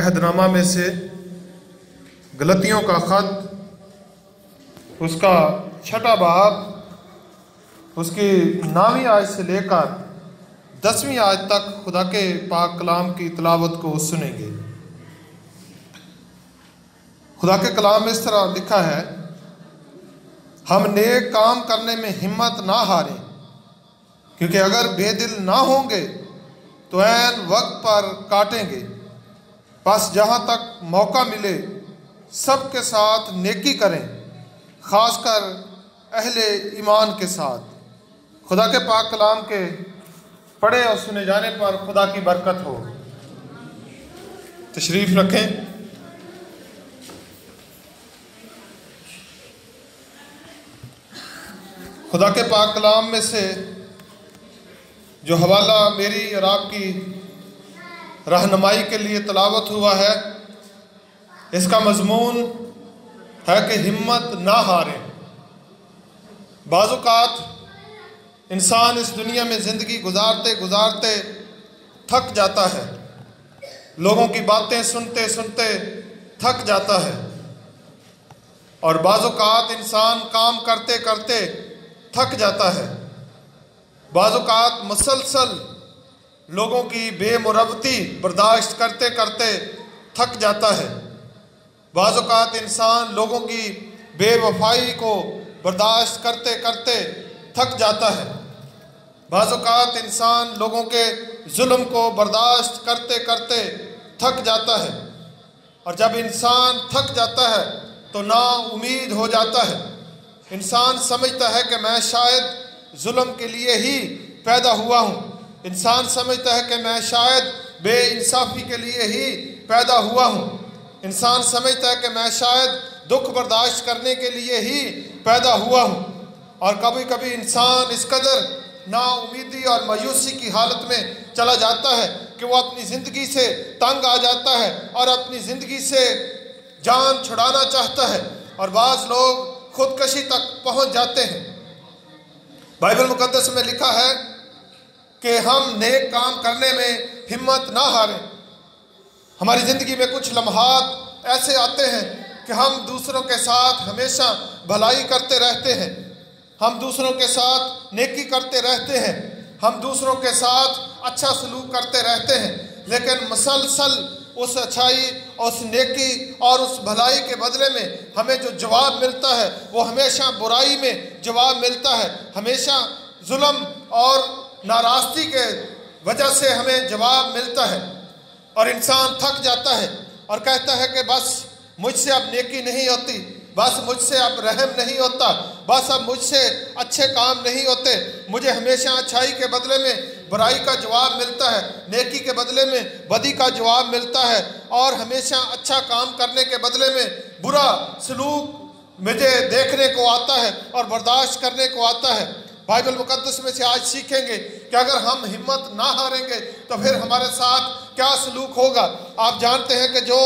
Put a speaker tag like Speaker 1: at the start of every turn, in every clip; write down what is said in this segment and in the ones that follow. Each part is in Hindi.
Speaker 1: अहदनामा में से गलतियों का ख़त, उसका 6वां बाब, उसकी 9वीं आयत से लेकर 10वीं आयत तक खुदा के पाक कलाम की तिलावत को सुनेंगे। खुदा के कलाम में इस तरह लिखा है, हम नेक काम करने में हिम्मत ना हारें, क्योंकि अगर बेदिल ना होंगे तो ऐन वक्त पर काटेंगे। बस जहाँ तक मौका मिले सबके साथ नेकी करें, ख़ासकर अहले ईमान के साथ। खुदा के पाक कलाम के पढ़े और सुने जाने पर खुदा की बरकत हो। तशरीफ़ रखें। खुदा के पाक कलाम में से जो हवाला मेरी और आपकी रहनुमाई के लिए तलावत हुआ है, इसका मज़मून है कि हिम्मत ना हारें। बाज़-औक़ात इंसान इस दुनिया में ज़िंदगी गुजारते गुजारते थक जाता है, लोगों की बातें सुनते सुनते थक जाता है, और बाज़-औक़ात इंसान काम करते करते थक जाता है। बाज़-औक़ात मुसलसल लोगों की बेमुरवती बर्दाश्त करते करते थक जाता है। बाज़-औक़ात इंसान लोगों की बेवफाई को बर्दाश्त करते करते थक जाता है। बाज़-औक़ात इंसान लोगों के जुल्म को बर्दाश्त करते करते थक जाता है, और जब इंसान थक जाता है तो नाउमीद हो जाता है। इंसान समझता है कि मैं शायद जुल्म के लिए ही पैदा हुआ हूँ। इंसान समझता है कि मैं शायद बेइंसाफ़ी के लिए ही पैदा हुआ हूँ। इंसान समझता है कि मैं शायद दुख बर्दाश्त करने के लिए ही पैदा हुआ हूँ। और कभी कभी इंसान इस कदर नाउमीदी और मायूसी की हालत में चला जाता है कि वो अपनी ज़िंदगी से तंग आ जाता है और अपनी ज़िंदगी से जान छुड़ाना चाहता है, और बाज़ लोग खुदकशी तक पहुँच जाते हैं। बाइबल मुकद्दस में लिखा है कि हम नेक काम करने में हिम्मत ना हारें। हमारी ज़िंदगी में कुछ लम्हात ऐसे आते हैं कि हम दूसरों के साथ हमेशा भलाई करते रहते हैं, हम दूसरों के साथ नेकी करते रहते हैं, हम दूसरों के साथ अच्छा सलूक करते रहते हैं, लेकिन मुसलसल उस अच्छाई, उस नेकी और उस भलाई के बदले में हमें जो जवाब मिलता है वो हमेशा बुराई में जवाब मिलता है। हमेशा जुल्म और नाराज़गी के वजह से हमें जवाब मिलता है, और इंसान थक जाता है और कहता है कि बस मुझसे अब नेकी नहीं होती, बस मुझसे अब रहम नहीं होता, बस अब मुझसे अच्छे काम नहीं होते। मुझे हमेशा अच्छाई के बदले में बुराई का जवाब मिलता है, नेकी के बदले में बदी का जवाब मिलता है, और हमेशा अच्छा काम करने के बदले में बुरा सलूक मुझे देखने को आता है और बर्दाश्त करने को आता है। बाइबल मुकद्दस में से आज सीखेंगे कि अगर हम हिम्मत ना हारेंगे तो फिर हमारे साथ क्या सलूक होगा। आप जानते हैं कि जो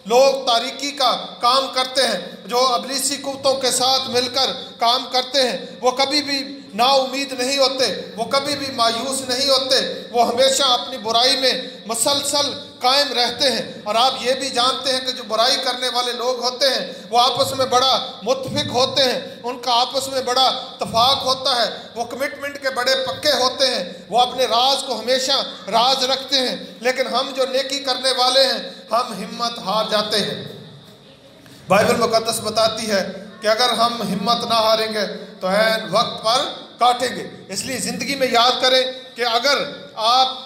Speaker 1: लोग तारीकी का काम करते हैं, जो अबलीसी कुव्वतों के साथ मिलकर काम करते हैं, वो कभी भी नाउमीद नहीं होते, वो कभी भी मायूस नहीं होते, वो हमेशा अपनी बुराई में मुसलसल कायम रहते हैं। और आप ये भी जानते हैं कि जो बुराई करने वाले लोग होते हैं वो आपस में बड़ा मुत्तफिक होते हैं, उनका आपस में बड़ा इत्तेफाक होता है, वो कमिटमेंट के बड़े पक्के होते हैं, वो अपने राज को हमेशा राज रखते हैं। लेकिन हम जो नेकी करने वाले हैं हम हिम्मत हार जाते हैं। बाइबल मुकद्दस बताती है कि अगर हम हिम्मत ना हारेंगे तो ऐन वक्त पर काटेंगे। इसलिए ज़िंदगी में याद करें कि अगर आप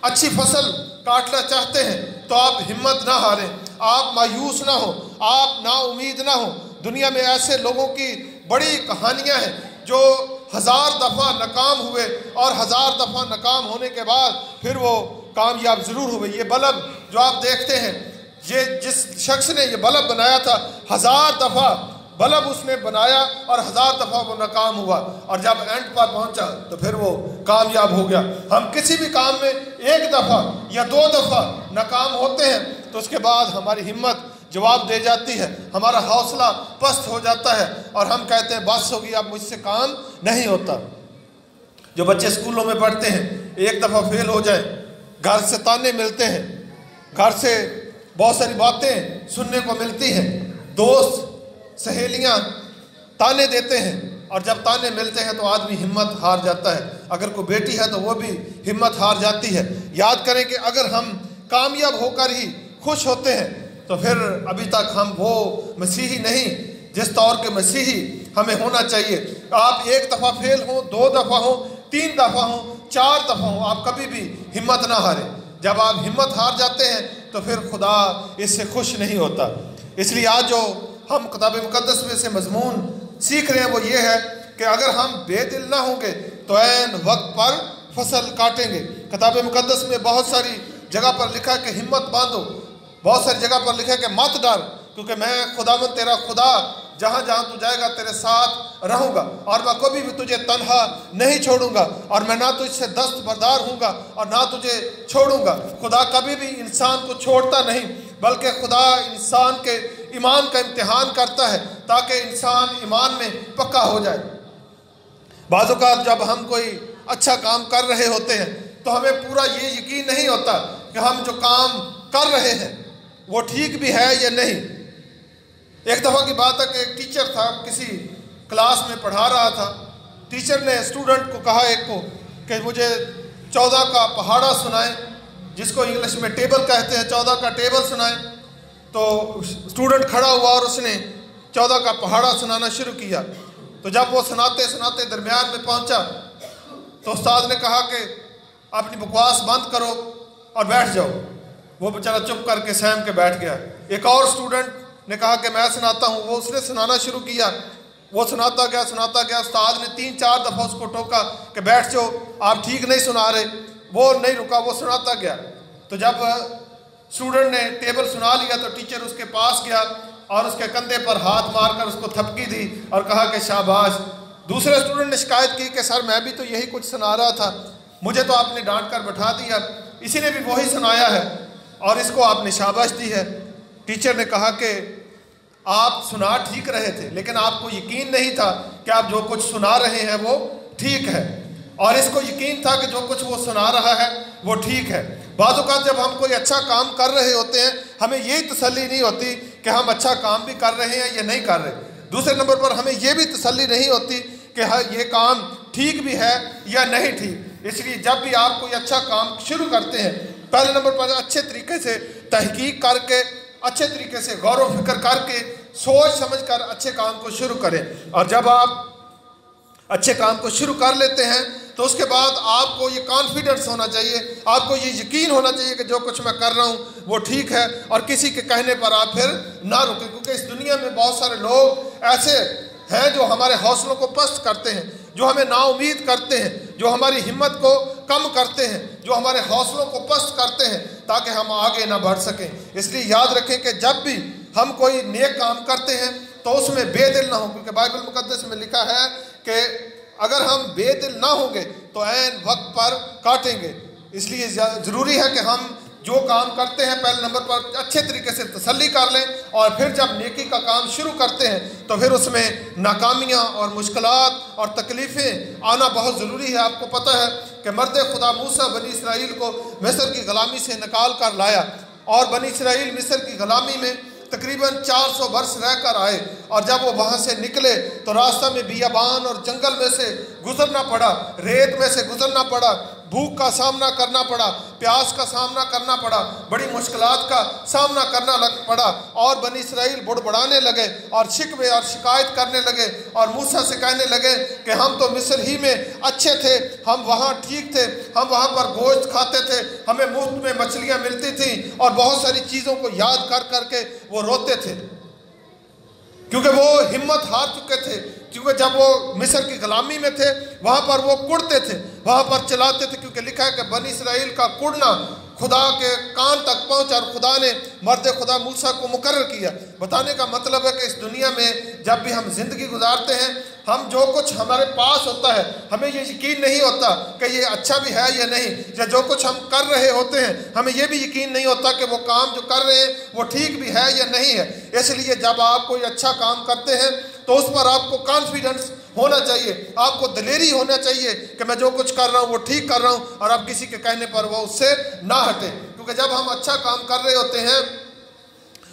Speaker 1: अच्छी फसल काटना चाहते हैं तो आप हिम्मत ना हारें, आप मायूस ना हो, आप नाउमीद ना हो। दुनिया में ऐसे लोगों की बड़ी कहानियां हैं जो 1000 दफ़ा नाकाम हुए और 1000 दफ़ा नाकाम होने के बाद फिर वो कामयाब ज़रूर हुए। ये बल्ब जो आप देखते हैं, ये जिस शख्स ने ये बल्ब बनाया था 1000 दफ़ा बल्ब उसने बनाया और 1000 दफ़ा वो नाकाम हुआ, और जब एंड पर पहुंचा तो फिर वो कामयाब हो गया। हम किसी भी काम में 1 दफ़ा या 2 दफ़ा नाकाम होते हैं तो उसके बाद हमारी हिम्मत जवाब दे जाती है, हमारा हौसला पस्त हो जाता है और हम कहते हैं बस होगी, अब मुझसे काम नहीं होता। जो बच्चे स्कूलों में पढ़ते हैं 1 दफ़ा फेल हो जाए घर से ताने मिलते हैं, घर से बहुत सारी बातें सुनने को मिलती हैं, दोस्त सहेलियां ताने देते हैं, और जब ताने मिलते हैं तो आदमी हिम्मत हार जाता है। अगर कोई बेटी है तो वो भी हिम्मत हार जाती है। याद करें कि अगर हम कामयाब होकर ही खुश होते हैं तो फिर अभी तक हम वो मसीही नहीं जिस तौर के मसीही हमें होना चाहिए। आप एक दफ़ा फेल हो, 2 दफ़ा हो, 3 दफ़ा हो, 4 दफ़ा हो, आप कभी भी हिम्मत ना हारें। जब आप हिम्मत हार जाते हैं तो फिर खुदा इससे खुश नहीं होता। इसलिए आज जो हम किताब मुकद्दस में से मजमून सीख रहे हैं वो ये है कि अगर हम बेदिल ना होंगे तो ऐन वक्त पर फसल काटेंगे। किताब मुकद्दस में बहुत सारी जगह पर लिखा है कि हिम्मत बांधो, बहुत सारी जगह पर लिखा है कि मत डर, क्योंकि मैं खुदावंद तेरा खुदा जहाँ जहाँ तू जाएगा तेरे साथ रहूँगा, और मैं कभी भी तुझे तन्हा नहीं छोड़ूंगा, और मैं ना तुझसे दस्तबरदार हूँगा और ना तुझे छोड़ूंगा। खुदा कभी भी इंसान को छोड़ता नहीं, बल्कि खुदा इंसान के ईमान का इम्तिहान करता है ताकि इंसान ईमान में पक्का हो जाए। बाज़ औक़ात जब हम कोई अच्छा काम कर रहे होते हैं तो हमें पूरा ये यकीन नहीं होता कि हम जो काम कर रहे हैं वो ठीक भी है या नहीं। एक दफ़ा की बात है कि एक टीचर था, किसी क्लास में पढ़ा रहा था। टीचर ने स्टूडेंट को कहा एक को कि मुझे 14 का पहाड़ा सुनाए, जिसको इंग्लिश में टेबल कहते हैं, 14 का टेबल सुनाए। तो स्टूडेंट खड़ा हुआ और उसने 14 का पहाड़ा सुनाना शुरू किया। तो जब वो सुनाते सुनाते दरमियान में पहुंचा तो उस्ताद ने कहा कि अपनी बकवास बंद करो और बैठ जाओ। वो बेचारा चुप करके सहम के बैठ गया। एक और स्टूडेंट ने कहा कि मैं सुनाता हूँ। वो उसने सुनाना शुरू किया, वो सुनाता गया। उस्ताद ने 3-4 दफ़ा उसको टोका कि बैठ जाओ, आप ठीक नहीं सुना रहे। वो नहीं रुका, वो सुनाता गया। तो जब स्टूडेंट ने टेबल सुना लिया तो टीचर उसके पास गया और उसके कंधे पर हाथ मारकर उसको थपकी दी और कहा कि शाबाश। दूसरे स्टूडेंट ने शिकायत की कि सर मैं भी तो यही कुछ सुना रहा था, मुझे तो आपने डांट कर बैठा दिया, इसी ने भी वही सुनाया है और इसको आपने शाबाश दी है। टीचर ने कहा कि आप सुना ठीक रहे थे, लेकिन आपको यकीन नहीं था कि आप जो कुछ सुना रहे हैं वो ठीक है, और इसको यकीन था कि जो कुछ वो सुना रहा है वो ठीक है। बाज़ औक़ात जब हम कोई अच्छा काम कर रहे होते हैं हमें यही तसल्ली नहीं होती कि हम अच्छा काम भी कर रहे हैं या नहीं कर रहे। दूसरे नंबर पर हमें ये भी तसल्ली नहीं होती कि हाँ ये काम ठीक भी है या नहीं ठीक। इसलिए जब भी आप कोई अच्छा काम शुरू करते हैं पहले नंबर पर अच्छे तरीके से तहकीक करके, अच्छे तरीके से गौर व फिक्र करके, सोच समझ कर अच्छे काम को शुरू करें। और जब आप अच्छे काम को शुरू कर लेते हैं तो उसके बाद आपको ये कॉन्फिडेंस होना चाहिए, आपको ये यकीन होना चाहिए कि जो कुछ मैं कर रहा हूँ वो ठीक है, और किसी के कहने पर आप फिर ना रुकें। क्योंकि इस दुनिया में बहुत सारे लोग ऐसे हैं जो हमारे हौसलों को पस्त करते हैं, जो हमें नाउम्मीद करते हैं, जो हमारी हिम्मत को कम करते हैं, जो हमारे हौसलों को पस्त करते हैं ताकि हम आगे ना बढ़ सकें। इसलिए याद रखें कि जब भी हम कोई नेक काम करते हैं तो उसमें बेदिल ना हो, क्योंकि बाइबल मुकद्दस में लिखा है कि अगर हम बेदिल ना होंगे तो ऐन वक्त पर काटेंगे। इसलिए ज़रूरी है कि हम जो काम करते हैं पहले नंबर पर अच्छे तरीके से तसल्ली कर लें, और फिर जब नेकी का काम शुरू करते हैं तो फिर उसमें नाकामियाँ और मुश्किलात और तकलीफ़ें आना बहुत ज़रूरी है। आपको पता है कि मर्द खुदा मूसा बनी इसराइल को मिस्र की ग़ुलामी से निकाल कर लाया, और बनी इसराइल मिस्र की ग़ुलामी में तकरीबन 400 वर्ष रहकर आए, और जब वो वहाँ से निकले तो रास्ता में बियाबान और जंगल में से गुजरना पड़ा, रेत में से गुजरना पड़ा, भूख का सामना करना पड़ा, प्यास का सामना करना पड़ा, बड़ी मुश्किलात का सामना करना पड़ा। और बनी इसराइल बुड़बड़ाने लगे और शिकवे और शिकायत करने लगे और मूसा से कहने लगे कि हम तो मिस्र ही में अच्छे थे, हम वहाँ ठीक थे, हम वहाँ पर गोश्त खाते थे, हमें मुफ्त में मछलियाँ मिलती थी, और बहुत सारी चीज़ों को याद कर करके वो रोते थे, क्योंकि वो हिम्मत हार चुके थे। क्योंकि जब वो मिस्र की ग़ुलामी में थे वहाँ पर वो कुड़ते थे, वहाँ पर चलाते थे, क्योंकि लिखा है कि बनी इसराइल का कुड़ना खुदा के कान तक पहुँचा और खुदा ने मर्द खुदा मूसा को मुकर्रर किया। बताने का मतलब है कि इस दुनिया में जब भी हम ज़िंदगी गुजारते हैं, हम जो कुछ हमारे पास होता है हमें ये यकीन नहीं होता कि ये अच्छा भी है या नहीं, या जो कुछ हम कर रहे होते हैं हमें ये भी यकीन नहीं होता कि वो काम जो कर रहे हैं वो ठीक भी है या नहीं है। इसलिए जब आप कोई अच्छा काम करते हैं तो उस पर आपको कॉन्फिडेंस होना चाहिए, आपको दिलेरी होना चाहिए कि मैं जो कुछ कर रहा हूँ वो ठीक कर रहा हूँ, और अब किसी के कहने पर वो उससे ना हटे। क्योंकि क्योंकि जब हम अच्छा काम कर रहे होते हैं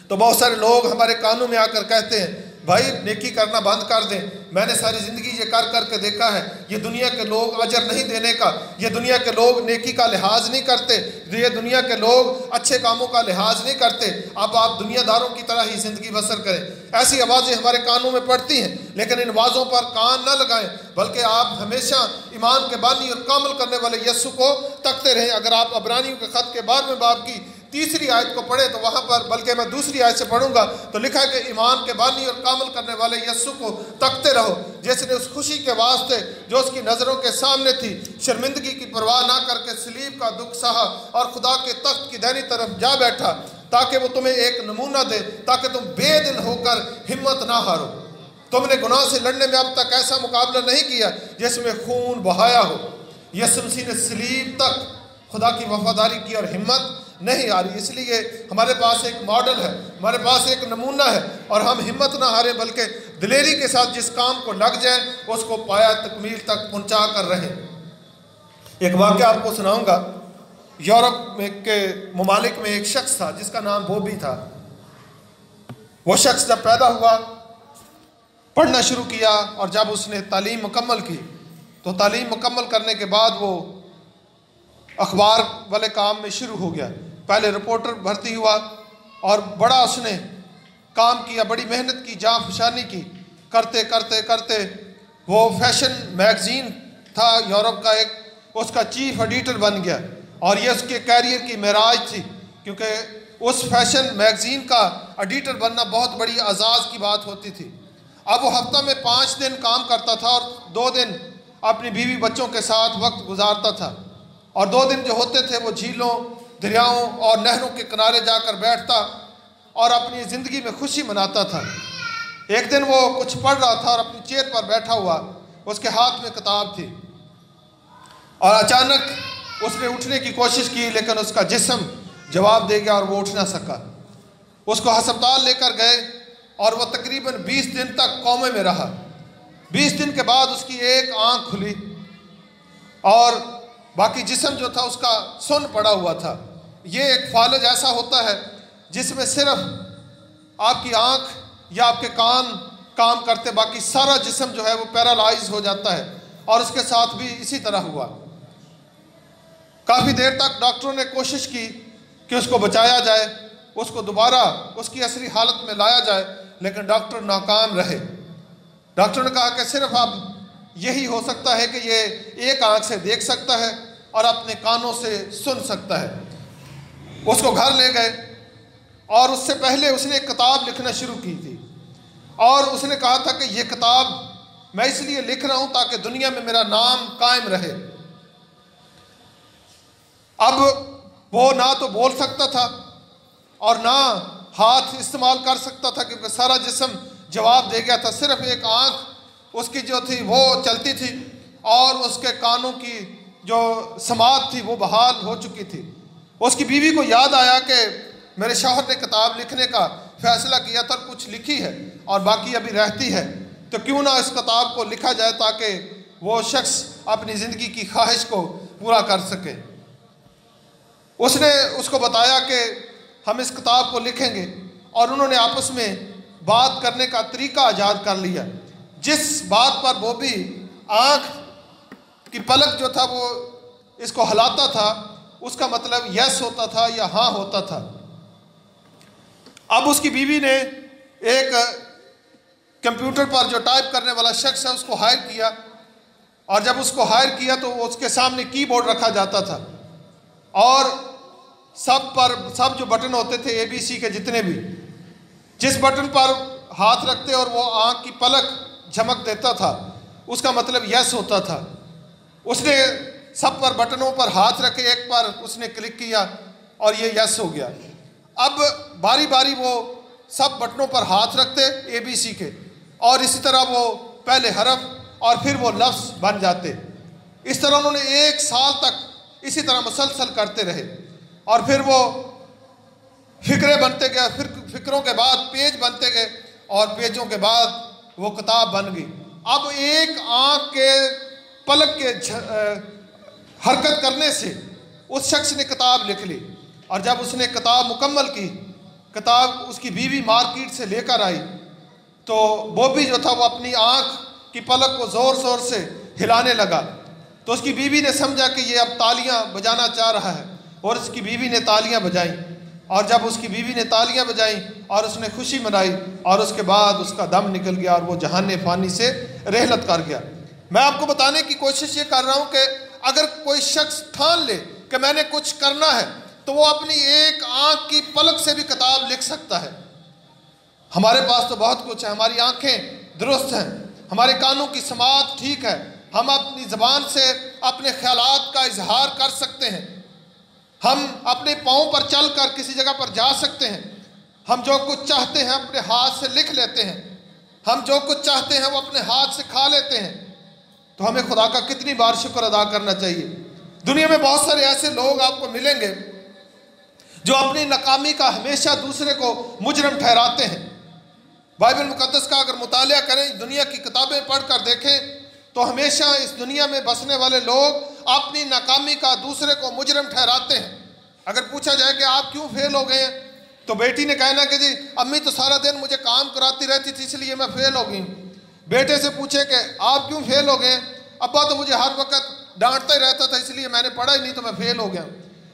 Speaker 1: तो बहुत सारे लोग हमारे कानों में आकर कहते हैं भाई नेकी करना बंद कर दें, मैंने सारी ज़िंदगी ये कर कर के देखा है, ये दुनिया के लोग अजर नहीं देने का, ये दुनिया के लोग नेकी का लिहाज नहीं करते, ये दुनिया के लोग अच्छे कामों का लिहाज नहीं करते, अब आप दुनियादारों की तरह ही ज़िंदगी बसर करें। ऐसी आवाज़ें हमारे कानों में पड़ती हैं, लेकिन इन आवाज़ों पर कान न लगाएं, बल्कि आप हमेशा ईमान के बानी और कामल करने वाले यस्सु को तकते रहें। अगर आप अबरानियों के ख़त के 12वें बाब की 3री आयत को पढ़े तो वहाँ पर, बल्कि मैं 2री आयत से पढ़ूंगा, तो लिखा है कि ईमान के बानी और कामल करने वाले यस्सु को तकते रहो, जिसने उस खुशी के वास्ते जो उसकी नज़रों के सामने थी शर्मिंदगी की परवाह ना करके सलीब का दुख सहा और खुदा के तख्त की दाहिनी तरफ जा बैठा, ताकि वो तुम्हें एक नमूना दे, ताकि तुम बेदिल होकर हिम्मत ना हारो। तुमने गुनाह से लड़ने में अब तक ऐसा मुकाबला नहीं किया जिसमें खून बहाया हो। यीशु मसीह ने सलीब तक खुदा की वफादारी की और हिम्मत नहीं आ रही, इसलिए हमारे पास एक मॉडल है, हमारे पास एक नमूना है, और हम हिम्मत ना हारें बल्कि दिलेरी के साथ जिस काम को लग जाए उसको पाया तकमील तक पहुंचा कर रहें। एक वाक़या आपको सुनाऊंगा। यूरोप में के ममालिक में एक शख्स था जिसका नाम बॉबी था। वो शख्स जब पैदा हुआ, पढ़ना शुरू किया, और जब उसने तालीम मुकम्मल की तो तालीम मुकम्मल करने के बाद वो अखबार वाले काम में शुरू हो गया। पहले रिपोर्टर भर्ती हुआ और बड़ा उसने काम किया, बड़ी मेहनत की, जान फशानी की, करते करते करते वो फैशन मैगज़ीन था यूरोप का एक, उसका चीफ एडिटर बन गया। और ये उसके कैरियर की मेराज थी, क्योंकि उस फैशन मैगज़ीन का एडिटर बनना बहुत बड़ी एजाज़ की बात होती थी। अब वो हफ्ता में 5 दिन काम करता था और 2 दिन अपनी बीवी बच्चों के साथ वक्त गुजारता था, और 2 दिन जो होते थे वो झीलों, दरियाओं और नहरों के किनारे जाकर बैठता और अपनी ज़िंदगी में खुशी मनाता था। एक दिन वो कुछ पढ़ रहा था और अपनी चेयर पर बैठा हुआ, उसके हाथ में किताब थी, और अचानक उसने उठने की कोशिश की, लेकिन उसका जिस्म जवाब दे गया और वो उठ ना सका। उसको अस्पताल लेकर गए और वो तकरीबन 20 दिन तक कोमे में रहा। 20 दिन के बाद उसकी एक आँख खुली और बाकी जिस्म जो था उसका सुन्न पड़ा हुआ था। ये एक फालज ऐसा होता है जिसमें सिर्फ आपकी आँख या आपके कान काम करते, बाकी सारा जिस्म जो है वो पैरालाइज हो जाता है, और उसके साथ भी इसी तरह हुआ। काफ़ी देर तक डॉक्टरों ने कोशिश की कि उसको बचाया जाए, उसको दोबारा उसकी असली हालत में लाया जाए, लेकिन डॉक्टर नाकाम रहे। डॉक्टर ने कहा कि सिर्फ अब यही हो सकता है कि ये एक आँख से देख सकता है और अपने कानों से सुन सकता है। उसको घर ले गए और उससे पहले उसने एक किताब लिखना शुरू की थी, और उसने कहा था कि ये किताब मैं इसलिए लिख रहा हूँ ताकि दुनिया में मेरा नाम कायम रहे। अब वो ना तो बोल सकता था और ना हाथ इस्तेमाल कर सकता था, क्योंकि सारा जिस्म जवाब दे गया था। सिर्फ एक आँख उसकी जो थी वो चलती थी, और उसके कानों की जो समात थी वो बहाल हो चुकी थी। उसकी बीवी को याद आया कि मेरे शौहर ने किताब लिखने का फ़ैसला किया था, कुछ लिखी है और बाकी अभी रहती है, तो क्यों ना इस किताब को लिखा जाए ताकि वो शख्स अपनी ज़िंदगी की ख्वाहिश को पूरा कर सके। उसने उसको बताया कि हम इस किताब को लिखेंगे, और उन्होंने आपस में बात करने का तरीका ईजाद कर लिया। जिस बात पर वो भी आँख कि पलक जो था वो इसको हिलाता था, उसका मतलब यस होता था या हाँ होता था। अब उसकी बीवी ने एक कंप्यूटर पर जो टाइप करने वाला शख्स है उसको हायर किया, और जब उसको हायर किया तो उसके सामने कीबोर्ड रखा जाता था, और सब जो बटन होते थे ABC के जितने भी, जिस बटन पर हाथ रखते और वो आँख की पलक झमक देता था उसका मतलब यस होता था। उसने सब पर बटनों पर हाथ रखे, एक पर उसने क्लिक किया और ये यस हो गया। अब बारी बारी वो सब बटनों पर हाथ रखते ABC के, और इसी तरह वो पहले हरफ और फिर वो लफ्ज़ बन जाते। इस तरह उन्होंने 1 साल तक इसी तरह मुसलसल करते रहे, और फिर वो फ़िक्रे बनते गए, फिर फ़िक्रों के बाद पेज बनते गए, और पेजों के बाद वो किताब बन गई। अब एक आँख के पलक के हरकत करने से उस शख्स ने किताब लिख ली। और जब उसने किताब मुकम्मल की, किताब उसकी बीवी मार्केट से लेकर आई, तो बॉबी जो था वो अपनी आँख की पलक को ज़ोर ज़ोर से हिलाने लगा। तो उसकी बीवी ने समझा कि ये अब तालियां बजाना चाह रहा है, और उसकी बीवी ने तालियां बजाई। और जब उसकी बीवी ने तालियां बजाई और उसने खुशी मनाई, और उसके बाद उसका दम निकल गया और वो जहान फ़ानी से रहलत कर गया। मैं आपको बताने की कोशिश ये कर रहा हूँ कि अगर कोई शख्स ठान ले कि मैंने कुछ करना है, तो वो अपनी एक आँख की पलक से भी किताब लिख सकता है। हमारे पास तो बहुत कुछ है, हमारी आँखें दुरुस्त हैं, हमारे कानों की समात ठीक है, हम अपनी ज़बान से अपने ख्यालात का इजहार कर सकते हैं, हम अपने पाँव पर चल कर किसी जगह पर जा सकते हैं, हम जो कुछ चाहते हैं अपने हाथ से लिख लेते हैं, हम जो कुछ चाहते हैं वो अपने हाथ से खा लेते हैं। तो हमें खुदा का कितनी बार शुक्र अदा करना चाहिए। दुनिया में बहुत सारे ऐसे लोग आपको मिलेंगे जो अपनी नाकामी का हमेशा दूसरे को मुजरम ठहराते हैं। बाइबल मुकद्दस का अगर मुतालिया करें, दुनिया की किताबें पढ़कर देखें, तो हमेशा इस दुनिया में बसने वाले लोग अपनी नाकामी का दूसरे को मुजरम ठहराते हैं। अगर पूछा जाए कि आप क्यों फेल हो गए हैं, तो बेटी ने कहना कि जी अम्मी तो सारा दिन मुझे काम कराती रहती थी इसलिए मैं फेल हो गई। बेटे से पूछे कि आप क्यों फेल हो गए, अब्बा तो मुझे हर वक्त डांटता ही रहता था इसलिए मैंने पढ़ा ही नहीं तो मैं फेल हो गया।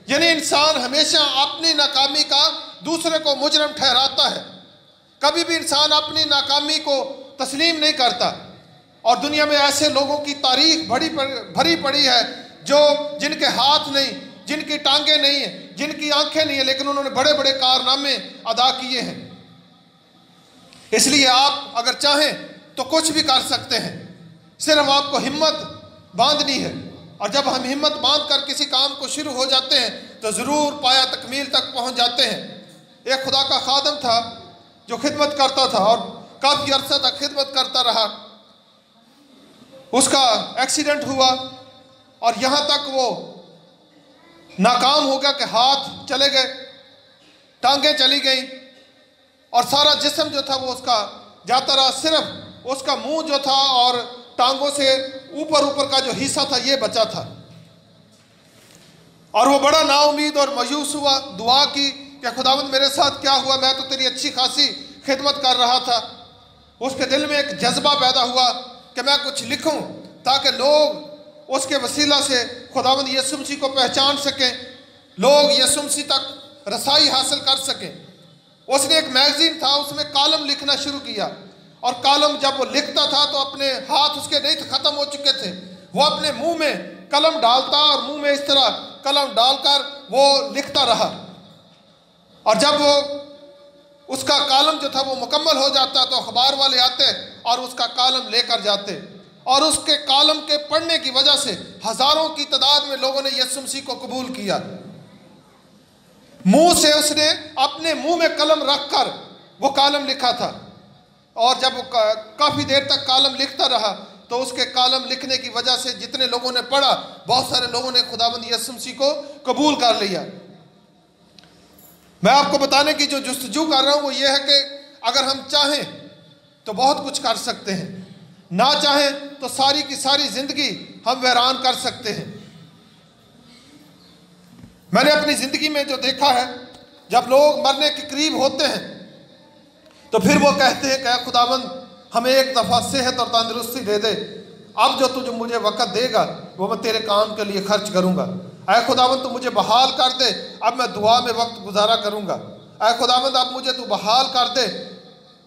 Speaker 1: यानी इंसान हमेशा अपनी नाकामी का दूसरे को मुजरम ठहराता है, कभी भी इंसान अपनी नाकामी को तस्लीम नहीं करता। और दुनिया में ऐसे लोगों की तारीख भरी पड़ी है जो जिनके हाथ नहीं, जिनकी टांगें नहीं हैं, जिनकी आंखें नहीं हैं, लेकिन उन्होंने बड़े बड़े कारनामे अदा किए हैं। इसलिए आप अगर चाहें तो कुछ भी कर सकते हैं, सिर्फ आपको हिम्मत बांधनी है। और जब हम हिम्मत बांध कर किसी काम को शुरू हो जाते हैं तो ज़रूर पाया तकमील तक पहुंच जाते हैं। एक खुदा का खादम था जो खिदमत करता था और काफ़ी अरसा तक खिदमत करता रहा। उसका एक्सीडेंट हुआ और यहाँ तक वो नाकाम हो गया कि हाथ चले गए, टांगें चली गई और सारा जिस्म जो था वो उसका जाता रहा। सिर्फ उसका मुंह जो था और टांगों से ऊपर का जो हिस्सा था ये बचा था। और वो बड़ा नाउमीद और मायूस हुआ, दुआ की कि खुदावंद मेरे साथ क्या हुआ, मैं तो तेरी अच्छी खासी खिदमत कर रहा था। उसके दिल में एक जज्बा पैदा हुआ कि मैं कुछ लिखूं ताकि लोग उसके वसीला से खुदावंद यीशु मसीह को पहचान सकें, लोग यीशु मसीह तक रसाई हासिल कर सकें। उसने एक मैगजीन था उसमें कॉलम लिखना शुरू किया, और कॉलम जब वो लिखता था तो अपने हाथ उसके नहीं थे, ख़त्म हो चुके थे, वो अपने मुंह में कलम डालता और मुंह में इस तरह कलम डालकर वो लिखता रहा। और जब वो उसका कॉलम जो था वो मुकम्मल हो जाता तो अखबार वाले आते और उसका कॉलम लेकर जाते, और उसके कॉलम के पढ़ने की वजह से हज़ारों की तादाद में लोगों ने यीशु मसीह को कबूल किया। मुंह से उसने अपने मुंह में कलम रखकर वो कॉलम लिखा था, और जब वो काफ़ी देर तक कॉलम लिखता रहा तो उसके कॉलम लिखने की वजह से जितने लोगों ने पढ़ा, बहुत सारे लोगों ने खुदाबंद यीशु मसीह को कबूल कर लिया। मैं आपको बताने की जो जुस्तजू कर रहा हूँ वो ये है कि अगर हम चाहें तो बहुत कुछ कर सकते हैं, ना चाहें तो सारी की सारी ज़िंदगी हम वैरान कर सकते हैं। मैंने अपनी ज़िंदगी में जो देखा है, जब लोग मरने के करीब होते हैं तो फिर वो कहते हैं कि खुदावंद हमें एक दफ़ा सेहत और तंदुरुस्ती दे दे, अब जो तुझे मुझे वक़्त देगा वो मैं तेरे काम के लिए खर्च करूँगा। ऐ खुदावंद तू मुझे बहाल कर दे, अब मैं दुआ में वक्त गुजारा करूँगा। ऐ खुदावंद अब मुझे तू बहाल कर दे,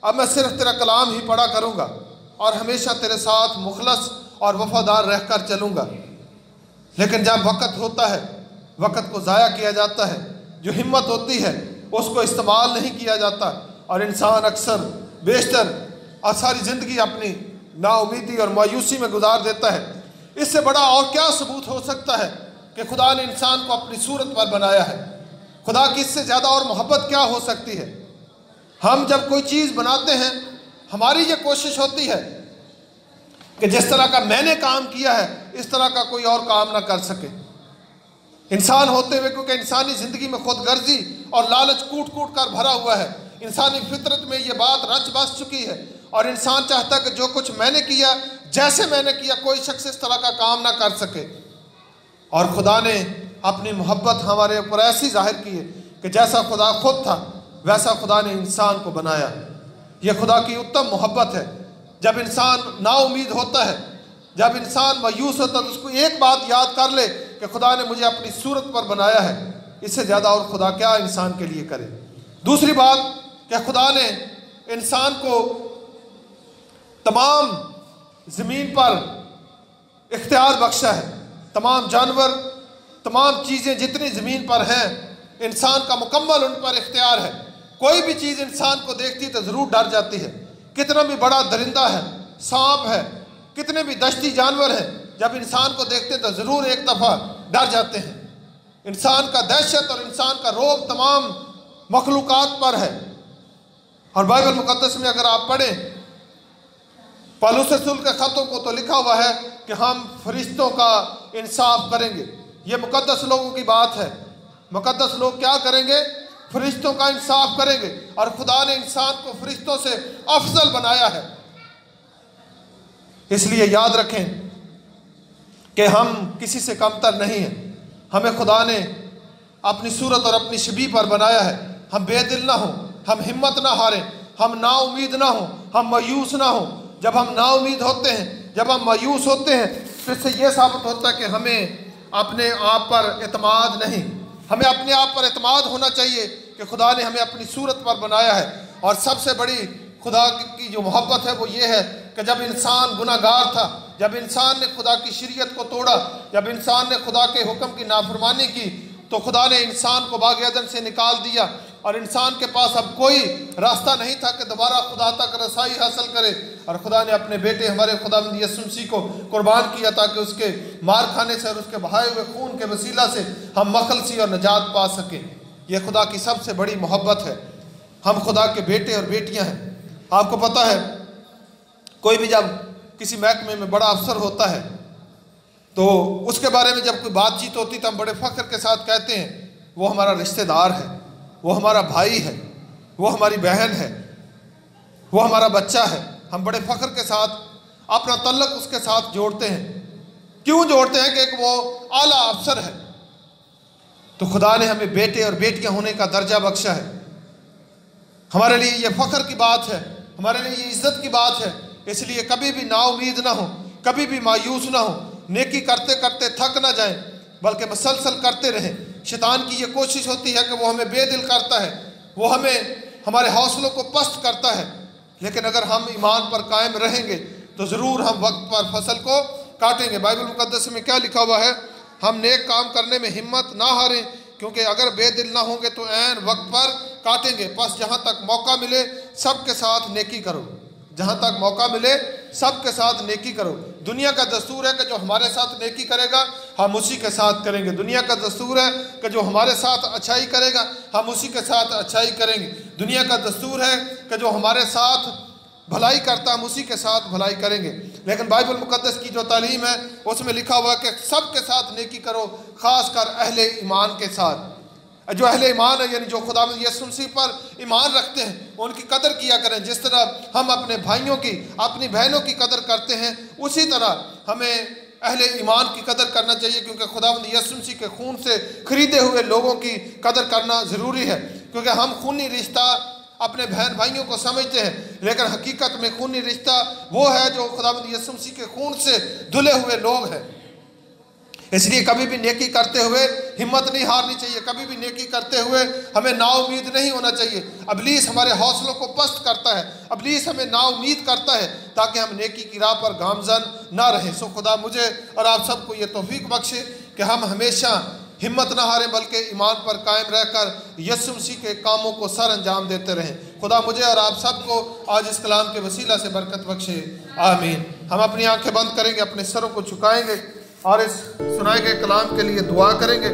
Speaker 1: अब मैं सिर्फ तेरा कलाम ही पढ़ा करूँगा और हमेशा तेरे साथ मुखलस और वफादार रहकर चलूँगा। लेकिन जब वक़्त होता है, वक़्त को ज़ाया किया जाता है, जो हिम्मत होती है उसको इस्तेमाल नहीं किया जाता, और इंसान अक्सर बेशतर और सारी ज़िंदगी अपनी नाउमीदी और मायूसी में गुजार देता है। इससे बड़ा और क्या सबूत हो सकता है कि खुदा ने इंसान को अपनी सूरत पर बनाया है। खुदा की इससे ज़्यादा और मोहब्बत क्या हो सकती है। हम जब कोई चीज़ बनाते हैं, हमारी ये कोशिश होती है कि जिस तरह का मैंने काम किया है इस तरह का कोई और काम ना कर सके। इंसान होते हुए, क्योंकि इंसानी ज़िंदगी में खुदगर्जी और लालच कूट कूट कर भरा हुआ है, इंसानी फितरत में ये बात रच बस चुकी है, और इंसान चाहता है कि जो कुछ मैंने किया, जैसे मैंने किया, कोई शख्स इस तरह का काम ना कर सके। और खुदा ने अपनी मोहब्बत हमारे ऊपर ऐसी जाहिर की है कि जैसा खुदा खुद था वैसा खुदा ने इंसान को बनाया। यह खुदा की उत्तम मोहब्बत है। जब इंसान नाउमीद होता है, जब इंसान मायूस होता है, तो उसको एक बात याद कर ले कि खुदा ने मुझे अपनी सूरत पर बनाया है, इससे ज़्यादा और खुदा क्या इंसान के लिए करे। दूसरी बात कि खुदा ने इंसान को तमाम ज़मीन पर इख्तियार बख्शा है। तमाम जानवर, तमाम चीज़ें जितनी ज़मीन पर हैं, इंसान का मुकम्मल उन पर इख्तियार है। कोई भी चीज़ इंसान को देखती तो ज़रूर डर जाती है। कितना भी बड़ा दरिंदा है, सांप है, कितने भी दश्ती जानवर हैं, जब इंसान को देखते हैं तो ज़रूर एक दफ़ा डर जाते हैं। इंसान का दहशत और इंसान का रौब तमाम मखलूक़ात पर है। और बाइबल मुक़द्दस में अगर आप पढ़ें पौलुस रसूल के ख़तों को, तो लिखा हुआ है कि हम फरिश्तों का इंसाफ करेंगे। ये मुक़द्दस लोगों की बात है। मुक़द्दस लोग क्या करेंगे? फरिश्तों का इंसाफ करेंगे। और खुदा ने इंसान को फरिश्तों से अफजल बनाया है। इसलिए याद रखें कि हम किसी से कमतर नहीं हैं। हमें खुदा ने अपनी सूरत और अपनी शबीह पर बनाया है। हम बेदिल ना हों, हम हिम्मत ना हारें, हम नाउमीद ना हों, हम मायूस ना हों। जब हम नाउमीद होते हैं, जब हम मायूस होते हैं, तो इससे यह साबित होता है कि हमें अपने आप पर एतमाद नहीं, हमें अपने आप पर एतमाद होना चाहिए कि खुदा ने हमें अपनी सूरत पर बनाया है। और सबसे बड़ी खुदा की जो मोहब्बत है वो ये है कि जब इंसान गुनाहगार था, जब इंसान ने खुदा की शरीयत को तोड़ा, जब इंसान ने खुदा के हुक्म की नाफरमानी की, तो खुदा ने इंसान को बाग़ अदन से निकाल दिया। और इंसान के पास अब कोई रास्ता नहीं था कि दोबारा खुदा तक रसाई हासिल करे। और खुदा ने अपने बेटे हमारे खुदावंद यीशु मसीह को कुर्बान किया ताकि उसके मार खाने से और उसके बहाए हुए खून के वसीला से हम मखलसी और निजात पा सकें। यह खुदा की सबसे बड़ी मोहब्बत है। हम खुदा के बेटे और बेटियां हैं। आपको पता है, कोई भी जब किसी महकमे में बड़ा अफसर होता है तो उसके बारे में जब कोई बातचीत होती तो हम बड़े फ़ख्र के साथ कहते हैं वो हमारा रिश्तेदार है, वो हमारा भाई है, वो हमारी बहन है, वो हमारा बच्चा है। हम बड़े फ़ख्र के साथ अपना तल्लुक़ उसके साथ जोड़ते हैं। क्यों जोड़ते हैं? कि वो आला अफसर है। तो खुदा ने हमें बेटे और बेटियां होने का दर्जा बख्शा है। हमारे लिए ये फ़ख्र की बात है, हमारे लिए ये इज़्ज़त की बात है। इसलिए कभी भी नाउमीद ना हो, कभी भी मायूस ना हो, नेकी करते करते थक ना जाएं, बल्कि मसलसल करते रहें। शैतान की ये कोशिश होती है कि वो हमें बेदिल करता है, वो हमें हमारे हौसलों को पस्त करता है। लेकिन अगर हम ईमान पर कायम रहेंगे तो ज़रूर हम वक्त पर फसल को काटेंगे। बाइबल मुक़द्दस में क्या लिखा हुआ है? हम नेक काम करने में हिम्मत ना हारें, क्योंकि अगर बेदिल ना होंगे तो ऐन वक्त पर काटेंगे। बस जहाँ तक मौका मिले सबके साथ नेकी करो, जहाँ तक मौका मिले सबके साथ नेकी करो। दुनिया का दस्तूर है कि जो हमारे साथ नेकी करेगा हम उसी के साथ करेंगे। दुनिया का दस्तूर है कि जो हमारे साथ अच्छाई करेगा हम उसी के साथ अच्छाई करेंगे। दुनिया का दस्तूर है कि जो हमारे साथ भलाई करता हम उसी के साथ भलाई करेंगे। लेकिन बाइबल मुक़द्दस की जो तालीम है उसमें लिखा हुआ है कि सबके साथ नेकी करो, ख़ासकर अहले ईमान के साथ। जो अहले ईमान है, यानी जो खुदावंद यीशु मसीह पर ईमान रखते हैं, उनकी कदर किया करें। जिस तरह हम अपने भाइयों की, अपनी बहनों की कदर करते हैं, उसी तरह हमें अहले ईमान की कदर करना चाहिए, क्योंकि खुदावंद यीशु मसीह के खून से खरीदे हुए लोगों की कदर करना ज़रूरी है। क्योंकि हम खूनी रिश्ता अपने बहन भाइयों को समझते हैं, लेकिन हकीकत में खूनी रिश्ता वो है जो खुदावंद यीशु मसीह के खून से धुले हुए लोग हैं। इसलिए कभी भी नेकी करते हुए हिम्मत नहीं हारनी चाहिए, कभी भी नेकी करते हुए हमें नाउमीद नहीं होना चाहिए। इब्लीस हमारे हौसलों को पस्त करता है, इब्लीस हमें नाउमीद करता है ताकि हम नेकी की राह पर गामजन ना रहें। सो खुदा मुझे और आप सबको ये तौफीक बख्शे कि हम हमेशा हिम्मत ना हारें, बल्कि ईमान पर कायम रहकर यीशु मसीह के कामों को सर अंजाम देते रहें। खुदा मुझे और आप सबको आज इस कलाम के वसीला से बरकत बख्शे, आमीन। हम अपनी आंखें बंद करेंगे, अपने सरों को झुकाएंगे और इस सुनाए गए कलाम के लिए दुआ करेंगे।